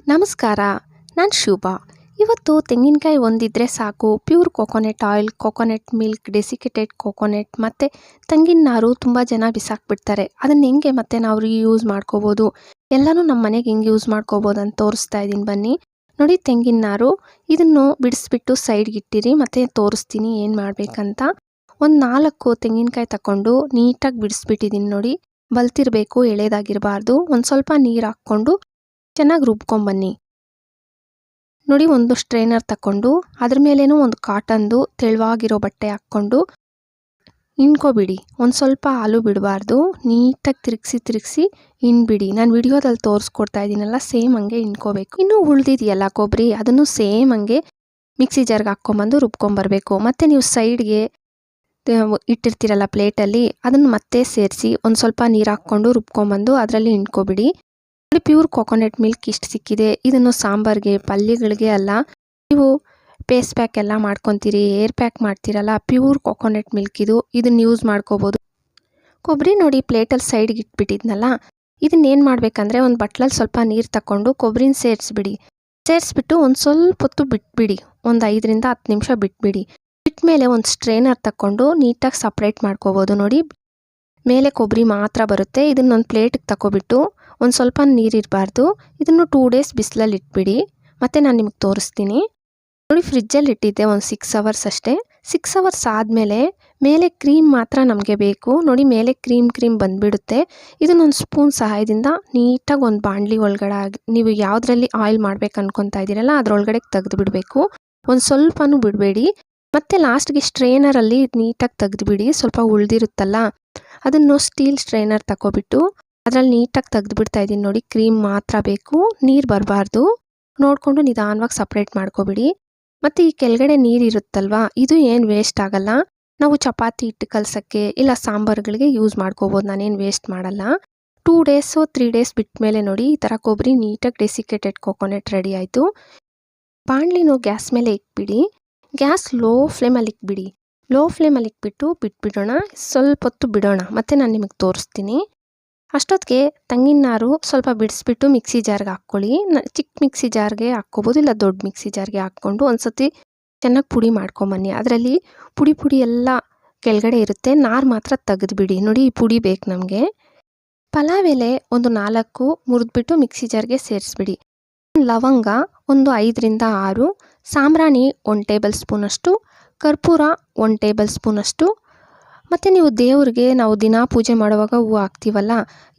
ನಮಸ್ಕಾರ, ನಾನು ಶುಭಾ. ಇವತ್ತು ತೆಂಗಿನಕಾಯಿ ಒಂದಿದ್ರೆ ಸಾಕು, pure coconut oil, coconut milk, desiccated coconut ಮತ್ತು ತೆಂಗಿನ ನಾರು ತುಂಬ ಜನ ಬಿಸಾಕ್ಬಿಡ್ತಾರೆ. ಅದನ್ನು ಹೆಂಗೆ ಮತ್ತೆ ನಾವು ರೀಯೂಸ್ ಮಾಡ್ಕೋಬೋದು, ಎಲ್ಲನೂ ನಮ್ಮ ಮನೆಗೆ ಹೆಂಗೆ ಯೂಸ್ ಮಾಡ್ಕೋಬೋದು ಅಂತ ತೋರಿಸ್ತಾ ಇದ್ದೀನಿ ಬನ್ನಿ. ನೋಡಿ, ತೆಂಗಿನ ನಾರು ಇದನ್ನು ಬಿಡಿಸ್ಬಿಟ್ಟು ಸೈಡ್ಗೆ ಇಟ್ಟಿರಿ, ಮತ್ತು ತೋರಿಸ್ತೀನಿ ಏನು ಮಾಡಬೇಕಂತ. ಒಂದು 4 ತೆಂಗಿನಕಾಯಿ ತಗೊಂಡು ನೀಟಾಗಿ ಬಿಡಿಸ್ಬಿಟ್ಟಿದ್ದೀನಿ. ನೋಡಿ, ಬಲ್ತಿರಬೇಕು, ಎಳೆದಾಗಿರಬಾರ್ದು. ಒಂದು ಸ್ವಲ್ಪ ನೀರು ಹಾಕ್ಕೊಂಡು ಚೆನ್ನಾಗಿ ರುಬ್ಕೊಂಬನ್ನಿ. ನೋಡಿ, ಒಂದು ಸ್ಟ್ರೈನರ್ ತಗೊಂಡು ಅದ್ರ ಮೇಲೇನೂ ಒಂದು ಕಾಟನ್ದು ತೆಳುವಾಗಿರೋ ಬಟ್ಟೆ ಹಾಕ್ಕೊಂಡು ಹಿಂಡ್ಕೊಬಿಡಿ. ಒಂದು ಸ್ವಲ್ಪ ಹಾಲು ಬಿಡಬಾರ್ದು, ನೀಟಾಗಿ ತಿರುಗಿಸಿ ಹಿಂಡ್ಬಿಡಿ. ನಾನು ವಿಡಿಯೋದಲ್ಲಿ ತೋರಿಸ್ಕೊಡ್ತಾ ಇದ್ದೀನಲ್ಲ, ಸೇಮ್ ಹಂಗೆ ಹಿಂಡ್ಕೋಬೇಕು. ಇನ್ನೂ ಉಳಿದಿದೆಯಲ್ಲ ಕೊಬ್ಬರಿ, ಅದನ್ನು ಸೇಮ್ ಹಂಗೆ ಮಿಕ್ಸಿ ಜಾರ್ಗೆ ಹಾಕ್ಕೊಂಬಂದು ರುಬ್ಕೊಂಬರ್ಬೇಕು. ಮತ್ತು ನೀವು ಸೈಡ್ಗೆ ಇಟ್ಟಿರ್ತೀರಲ್ಲ ಪ್ಲೇಟಲ್ಲಿ, ಅದನ್ನು ಮತ್ತೆ ಸೇರಿಸಿ ಒಂದು ಸ್ವಲ್ಪ ನೀರು ಹಾಕ್ಕೊಂಡು ರುಬ್ಕೊಂಬಂದು ಅದರಲ್ಲಿ ಹಿಂಡ್ಕೊಬಿಡಿ. ಪ್ಯೂರ್ ಕೊಕೊನೆಟ್ ಮಿಲ್ಕ್ ಇಷ್ಟು ಸಿಕ್ಕಿದೆ. ಇದನ್ನು ಸಾಂಬಾರ್ಗೆ, ಪಲ್ಯಗಳಿಗೆ ಅಲ್ಲ, ನೀವು ಪೇಸ್ಟ್ ಪ್ಯಾಕ್ ಎಲ್ಲ ಮಾಡ್ಕೊತೀರಿ, ಏರ್ ಪ್ಯಾಕ್ ಮಾಡ್ತೀರಲ್ಲ, ಪ್ಯೂರ್ ಕೊಕೊನೆಟ್ ಮಿಲ್ಕ್ ಇದನ್ನು ಯೂಸ್ ಮಾಡ್ಕೋಬೋದು. ಕೊಬ್ಬರಿ ನೋಡಿ ಪ್ಲೇಟಲ್ಲಿ ಸೈಡ್ಗೆ ಇಟ್ಬಿಟ್ಟಿದ್ನಲ್ಲ, ಇದನ್ನೇನು ಮಾಡಬೇಕಂದ್ರೆ ಒಂದು ಬಟ್ಲಲ್ಲಿ ಸ್ವಲ್ಪ ನೀರು ತಗೊಂಡು ಕೊಬ್ಬರಿನ ಸೇರಿಸ್ಬಿಟ್ಟು ಒಂದು ಸ್ವಲ್ಪ ಹೊತ್ತು ಬಿಟ್ಬಿಡಿ. ಒಂದು 5 ರಿಂದ 10 ನಿಮಿಷ ಬಿಟ್ಬಿಡಿ. ಬಿಟ್ಮೇಲೆ ಒಂದು ಸ್ಟ್ರೈನರ್ ತಗೊಂಡು ನೀಟಾಗಿ ಸಪ್ರೇಟ್ ಮಾಡ್ಕೋಬೋದು. ನೋಡಿ, ಮೇಲೆ ಕೊಬ್ಬರಿ ಮಾತ್ರ ಬರುತ್ತೆ. ಇದನ್ನೊಂದು ಪ್ಲೇಟಿಗೆ ತಗೊಬಿಟ್ಟು ಒಂದು ಸ್ವಲ್ಪ ನೀರಿರಬಾರ್ದು, ಇದನ್ನು 2 ಡೇಸ್ ಬಿಸಿಲಲ್ಲಿ ಇಟ್ಬಿಡಿ. ಮತ್ತು ನಾನು ನಿಮಗೆ ತೋರಿಸ್ತೀನಿ. ನೋಡಿ, ಫ್ರಿಜ್ಜಲ್ಲಿ ಇಟ್ಟಿದ್ದೆ ಒಂದು 6 ಅವರ್ಸ್ ಅಷ್ಟೇ. 6 ಅವರ್ಸ್ ಆದಮೇಲೆ ಮೇಲೆ ಕ್ರೀಮ್ ಮಾತ್ರ ನಮಗೆ ಬೇಕು. ನೋಡಿ, ಮೇಲೆ ಕ್ರೀಮ್ ಬಂದುಬಿಡುತ್ತೆ. ಇದನ್ನೊಂದು ಸ್ಪೂನ್ ಸಹಾಯದಿಂದ ನೀಟಾಗಿ ಒಂದು ಬಾಣಲಿ ಒಳಗಡೆ ನೀವು ಯಾವುದರಲ್ಲಿ ಆಯಿಲ್ ಮಾಡ್ಬೇಕು ಅನ್ಕೊತಾ ಇದ್ದೀರಲ್ಲ ಅದರೊಳಗಡೆ ತೆಗೆದು ಬಿಡಬೇಕು. ಒಂದು ಸ್ವಲ್ಪನೂ ಬಿಡಬೇಡಿ. ಮತ್ತು ಲಾಸ್ಟ್ಗೆ ಸ್ಟ್ರೈನರಲ್ಲಿ ನೀಟಾಗಿ ತೆಗೆದುಬಿಡಿ. ಸ್ವಲ್ಪ ಉಳಿದಿರುತ್ತಲ್ಲ, ಅದನ್ನು ಸ್ಟೀಲ್ ಸ್ಟ್ರೈನರ್ ತಗೊಬಿಟ್ಟು ಅದರಲ್ಲಿ ನೀಟಾಗಿ ತೆಗೆದುಬಿಡ್ತಾ ಇದ್ದೀನಿ. ನೋಡಿ, ಕ್ರೀಮ್ ಮಾತ್ರ ಬೇಕು, ನೀರು ಬರಬಾರ್ದು. ನೋಡಿಕೊಂಡು ನಿಧಾನವಾಗಿ ಸಪ್ರೇಟ್ ಮಾಡ್ಕೊಬಿಡಿ. ಮತ್ತು ಈ ಕೆಳಗಡೆ ನೀರು ಇರುತ್ತಲ್ವಾ, ಇದು ಏನು ವೇಸ್ಟ್ ಆಗಲ್ಲ. ನಾವು ಚಪಾತಿ ಹಿಟ್ಟು ಕಲಸೋಕ್ಕೆ ಇಲ್ಲ ಸಾಂಬಾರುಗಳಿಗೆ ಯೂಸ್ ಮಾಡ್ಕೋಬೋದು. ನಾನೇನು ವೇಸ್ಟ್ ಮಾಡಲ್ಲ. 2 ಡೇಸು 3 ಡೇಸ್ ಬಿಟ್ಟ ಮೇಲೆ ನೋಡಿ, ಈ ಥರ ಕೊಬ್ಬರಿ ನೀಟಾಗಿ ಡೆಸಿಕೇಟೆಡ್ ಕೊಕೊನೆಟ್ ರೆಡಿ ಆಯಿತು. ಬಾಣಲಿನೂ ಗ್ಯಾಸ್ ಮೇಲೆ ಇಕ್ಬಿಡಿ. ಗ್ಯಾಸ್ ಲೋ ಫ್ಲೇಮಲ್ಲಿ ಇಕ್ಬಿಡಿ. ಲೋ ಫ್ಲೇಮಲ್ಲಿ ಇಕ್ಬಿಟ್ಟು ಬಿಟ್ಬಿಡೋಣ, ಸ್ವಲ್ಪ ಹೊತ್ತು ಬಿಡೋಣ. ಮತ್ತು ನಾನು ನಿಮಗೆ ತೋರಿಸ್ತೀನಿ. ಅಷ್ಟೊತ್ತಿಗೆ ತೆಂಗಿನ ನಾರು ಸ್ವಲ್ಪ ಬಿಡಿಸ್ಬಿಟ್ಟು ಮಿಕ್ಸಿ ಜಾರ್ಗೆ ಹಾಕ್ಕೊಳ್ಳಿ. ಚಿಕ್ಕ ಮಿಕ್ಸಿ ಜಾರ್ಗೆ ಹಾಕ್ಕೋಬೋದು, ಇಲ್ಲ ದೊಡ್ಡ ಮಿಕ್ಸಿ ಜಾರ್ಗೆ ಹಾಕ್ಕೊಂಡು ಒಂದು ಸತಿ ಚೆನ್ನಾಗಿ ಪುಡಿ ಮಾಡ್ಕೊಂಬನ್ನಿ. ಅದರಲ್ಲಿ ಪುಡಿ ಎಲ್ಲ ಕೆಳಗಡೆ ಇರುತ್ತೆ, ನಾರು ಮಾತ್ರ ತೆಗೆದುಬಿಡಿ. ನೋಡಿ, ಈ ಪುಡಿ ಬೇಕು ನಮಗೆ. ಪಲಾವ್ ಎಲೆ ಒಂದು 4 ಮುರಿದ್ಬಿಟ್ಟು ಮಿಕ್ಸಿ ಜಾರ್ಗೆ ಸೇರಿಸ್ಬಿಡಿ. ಲವಂಗ ಒಂದು 5 ರಿಂದ 6, ಸಾಂಬ್ರಾಣಿ 1 ಟೇಬಲ್ ಸ್ಪೂನಷ್ಟು, ಕರ್ಪೂರ 1 ಟೇಬಲ್ ಸ್ಪೂನಷ್ಟು. ಮತ್ತು ನೀವು ದೇವ್ರಿಗೆ ನಾವು ದಿನ ಪೂಜೆ ಮಾಡುವಾಗ ಹೂವು ಹಾಕ್ತೀವಲ್ಲ,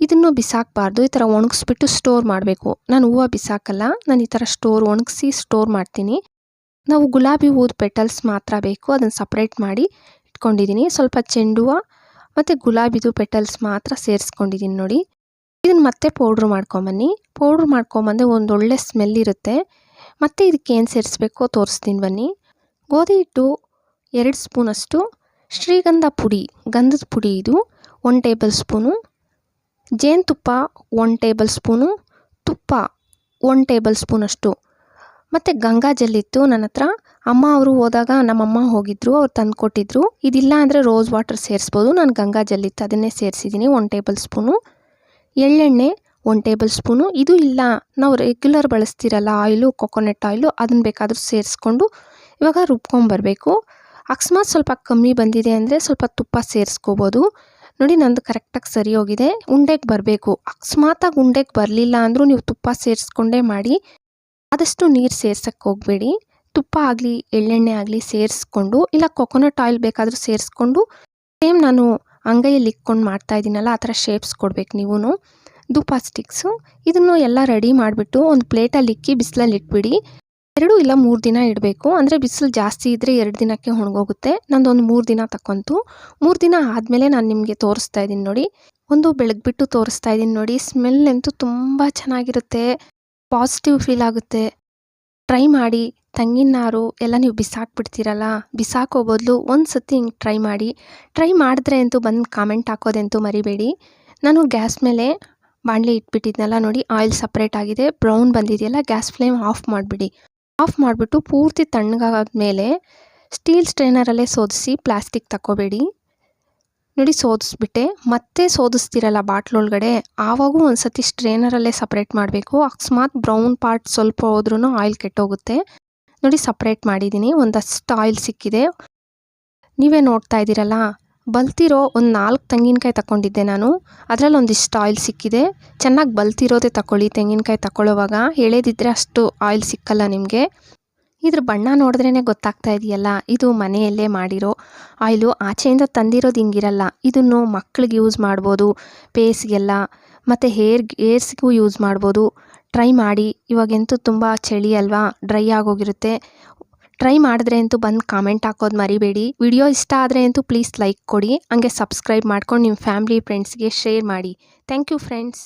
ಇದನ್ನು ಬಿಸಾಕಬಾರ್ದು. ಈ ಥರ ಒಣಗಿಸ್ಬಿಟ್ಟು ಸ್ಟೋರ್ ಮಾಡಬೇಕು. ನಾನು ಹೂವು ಬಿಸಾಕಲ್ಲ, ನಾನು ಈ ಥರ ಒಣಗಿಸಿ ಸ್ಟೋರ್ ಮಾಡ್ತೀನಿ. ನಾವು ಗುಲಾಬಿ ಹೂದ ಪೆಟಲ್ಸ್ ಮಾತ್ರ ಬೇಕು, ಅದನ್ನು ಸಪ್ರೇಟ್ ಮಾಡಿ ಇಟ್ಕೊಂಡಿದ್ದೀನಿ. ಸ್ವಲ್ಪ ಚೆಂಡು ಹೂವು ಮತ್ತು ಗುಲಾಬಿದು ಪೆಟಲ್ಸ್ ಮಾತ್ರ ಸೇರಿಸ್ಕೊಂಡಿದ್ದೀನಿ. ನೋಡಿ, ಇದನ್ನು ಮತ್ತೆ ಪೌಡ್ರ್ ಮಾಡ್ಕೊಂಬನ್ನಿ. ಪೌಡ್ರ್ ಮಾಡ್ಕೊಂಬಂದು ಒಂದು ಒಳ್ಳೆ ಸ್ಮೆಲ್ ಇರುತ್ತೆ. ಮತ್ತು ಇದಕ್ಕೆ ಏನು ಸೇರಿಸ್ಬೇಕೋ ತೋರಿಸ್ತೀನಿ ಬನ್ನಿ. ಗೋಧಿ ಹಿಟ್ಟು 2 ಸ್ಪೂನಷ್ಟು, ಶ್ರೀಗಂಧ ಪುಡಿ, ಗಂಧದ ಪುಡಿ ಇದು 1 ಟೇಬಲ್ ಸ್ಪೂನು, ಜೇನುತುಪ್ಪ 1 ಟೇಬಲ್ ಸ್ಪೂನು, ತುಪ್ಪ 1 ಟೇಬಲ್ ಸ್ಪೂನಷ್ಟು. ಮತ್ತು ಗಂಗಾ ಜಲ್ ಇತ್ತು ನನ್ನ ಹತ್ರ. ಅಮ್ಮ ಅವರು ಹೋದಾಗ ನಮ್ಮಮ್ಮ ಹೋಗಿದ್ರು, ಅವ್ರು ತಂದು ಕೊಟ್ಟಿದ್ರು. ಇದಿಲ್ಲ ಅಂದರೆ ರೋಸ್ ವಾಟರ್ ಸೇರಿಸ್ಬೋದು. ನಾನು ಗಂಗಾ ಜಲ್ ಇತ್ತು, ಅದನ್ನೇ ಸೇರಿಸಿದ್ದೀನಿ. 1 ಟೇಬಲ್ ಸ್ಪೂನು. ಎಳ್ಳೆಣ್ಣೆ 1 table spoon. ಇದು ಇಲ್ಲ, ನಾವು ರೆಗ್ಯುಲರ್ ಬಳಸ್ತಿರಲ್ಲ ಆಯಿಲು, ಕೊಕೊನೆಟ್ ಆಯಿಲು, ಅದನ್ನು ಬೇಕಾದರೂ ಸೇರಿಸ್ಕೊಂಡು ಇವಾಗ ರುಬ್ಕೊಂಬರಬೇಕು. ಅಕಸ್ಮಾತ್ ಸ್ವಲ್ಪ ಕಮ್ಮಿ ಬಂದಿದೆ ಅಂದರೆ ಸ್ವಲ್ಪ ತುಪ್ಪ ಸೇರಿಸ್ಕೋಬೋದು. ನೋಡಿ, ನಂದು ಕರೆಕ್ಟಾಗಿ ಸರಿ ಹೋಗಿದೆ. ಉಂಡೆಗೆ ಬರಬೇಕು. ಅಕಸ್ಮಾತಾಗಿ ಉಂಡೆಗೆ ಬರಲಿಲ್ಲ ಅಂದರೂ ನೀವು ತುಪ್ಪ ಸೇರಿಸ್ಕೊಂಡೇ ಮಾಡಿ. ಆದಷ್ಟು ನೀರು ಸೇರ್ಸೋಕ್ಕೆ ಹೋಗಬೇಡಿ. ತುಪ್ಪ ಆಗಲಿ ಎಳ್ಳೆಣ್ಣೆ ಆಗಲಿ ಸೇರಿಸ್ಕೊಂಡು, ಇಲ್ಲ ಕೊಕೊನಟ್ ಆಯಿಲ್ ಬೇಕಾದರೂ ಸೇರಿಸ್ಕೊಂಡು, ಸೇಮ್ ನಾನು ಅಂಗೈಯಲ್ಲಿ ಇಕ್ಕೊಂಡು ಮಾಡ್ತಾ ಇದ್ದೀನಲ್ಲ ಆ ಥರ ಶೇಪ್ಸ್ ಕೊಡಬೇಕು ನೀವು. ಧೂಪ ಸ್ಟಿಕ್ಸು ಇದನ್ನು ಎಲ್ಲ ರೆಡಿ ಮಾಡಿಬಿಟ್ಟು ಒಂದು ಪ್ಲೇಟಲ್ಲಿ ಇಕ್ಕಿ ಬಿಸಿಲಲ್ಲಿ ಇಟ್ಬಿಡಿ. 2 ಇಲ್ಲ 3 ದಿನ ಇಡಬೇಕು. ಅಂದರೆ ಬಿಸಿಲು ಜಾಸ್ತಿ ಇದ್ದರೆ 2 ದಿನಕ್ಕೆ ಒಣಗೋಗುತ್ತೆ. ನಂದೊಂದು 3 ದಿನ ತಗೊಂತು. 3 ದಿನ ಆದಮೇಲೆ ನಾನು ನಿಮಗೆ ತೋರಿಸ್ತಾ ಇದ್ದೀನಿ. ನೋಡಿ, ಒಂದು ಬೆಳಗ್ಬಿಟ್ಟು ತೋರಿಸ್ತಾ ಇದ್ದೀನಿ. ನೋಡಿ, ಸ್ಮೆಲ್ ಅಂತೂ ತುಂಬ ಚೆನ್ನಾಗಿರುತ್ತೆ, ಪಾಸಿಟಿವ್ ಫೀಲ್ ಆಗುತ್ತೆ. ಟ್ರೈ ಮಾಡಿ. ತೆಂಗಿನ ನಾರು ಎಲ್ಲ ನೀವು ಬಿಸಾಕ್ಬಿಡ್ತೀರಲ್ಲ, ಬಿಸಾಕೋ ಬದಲು ಒಂದು ಸತಿ ಹಿಂಗೆ ಟ್ರೈ ಮಾಡಿದ್ರೆ ಅಂತೂ ಬಂದು ಕಾಮೆಂಟ್ ಹಾಕೋದಂತೂ ಮರಿಬೇಡಿ. ನಾನು ಗ್ಯಾಸ್ ಮೇಲೆ ಬಾಣಲಿ ಇಟ್ಬಿಟ್ಟಿದ್ನಲ್ಲ, ನೋಡಿ ಆಯಿಲ್ ಸಪ್ರೇಟ್ ಆಗಿದೆ, ಬ್ರೌನ್ ಬಂದಿದೆಯಲ್ಲ, ಗ್ಯಾಸ್ ಫ್ಲೇಮ್ ಆಫ್ ಮಾಡಿಬಿಡಿ. ಆಫ್ ಮಾಡಿಬಿಟ್ಟು ಪೂರ್ತಿ ತಣ್ಣಗಾದ ಮೇಲೆ ಸ್ಟೀಲ್ ಸ್ಟ್ರೈನರಲ್ಲೇ ಸೋದಿಸಿ, ಪ್ಲಾಸ್ಟಿಕ್ ತಗೋಬೇಡಿ. ನೋಡಿ ಸೋದಿಸ್ಬಿಟ್ಟೆ. ಮತ್ತೆ ಸೋದಿಸ್ತಿರಲ್ಲ ಬಾಟ್ಲೊಳಗಡೆ, ಆವಾಗೂ ಒಂದು ಸತಿ ಸ್ಟ್ರೇನರಲ್ಲೇ ಸಪ್ರೇಟ್ ಮಾಡಬೇಕು. ಅಕಸ್ಮಾತ್ ಬ್ರೌನ್ ಪಾರ್ಟ್ ಸ್ವಲ್ಪ ಹೋದ್ರೂ ಆಯಿಲ್ ಕೆಟ್ಟೋಗುತ್ತೆ. ನೋಡಿ ಸಪ್ರೇಟ್ ಮಾಡಿದ್ದೀನಿ, ಒಂದಷ್ಟು ಆಯಿಲ್ ಸಿಕ್ಕಿದೆ. ನೀವೇ ನೋಡ್ತಾ ಇದ್ದೀರಲ್ಲ, ಬಲ್ತಿರೋ ಒಂದು 4 ತೆಂಗಿನಕಾಯಿ ತಗೊಂಡಿದ್ದೆ ನಾನು. ಅದರಲ್ಲಿ ಒಂದಿಷ್ಟು ಆಯಿಲ್ ಸಿಕ್ಕಿದೆ. ಚೆನ್ನಾಗಿ ಬಲ್ತಿರೋದೇ ತಗೊಳ್ಳಿ ತೆಂಗಿನಕಾಯಿ ತಗೊಳ್ಳೋವಾಗ, ಎಳೆದಿದ್ದರೆ ಅಷ್ಟು ಆಯಿಲ್ ಸಿಕ್ಕಲ್ಲ ನಿಮಗೆ. ಇದ್ರ ಬಣ್ಣ ನೋಡಿದ್ರೇ ಗೊತ್ತಾಗ್ತಾ ಇದೆಯಲ್ಲ, ಇದು ಮನೆಯಲ್ಲೇ ಮಾಡಿರೋ ಆಯಿಲು. ಆಚೆಯಿಂದ ತಂದಿರೋದು ಹಿಂಗಿರಲ್ಲ. ಇದನ್ನು ಮಕ್ಳಿಗೆ ಯೂಸ್ ಮಾಡ್ಬೋದು, ಫೇಸ್ಗೆಲ್ಲ, ಮತ್ತು ಹೇರ್ಸ್ಗೂ ಯೂಸ್ ಮಾಡ್ಬೋದು. ಟ್ರೈ ಮಾಡಿ. ಇವಾಗಂತೂ ತುಂಬ ಚಳಿ ಅಲ್ವಾ, ಡ್ರೈ ಆಗೋಗಿರುತ್ತೆ. ಟ್ರೈ ಮಾಡಿದ್ರೆ ಅಂತೂ ಬಂದು ಕಾಮೆಂಟ್ ಹಾಕೋದು ಮರಿಬೇಡಿ. ವಿಡಿಯೋ ಇಷ್ಟ ಆದರೆ ಅಂತೂ ಪ್ಲೀಸ್ ಲೈಕ್ ಕೊಡಿ. ಹಂಗೆ ಸಬ್ಸ್ಕ್ರೈಬ್ ಮಾಡ್ಕೊಂಡು ನಿಮ್ಮ ಫ್ಯಾಮಿಲಿ ಫ್ರೆಂಡ್ಸ್ಗೆ ಶೇರ್ ಮಾಡಿ. Thank you friends.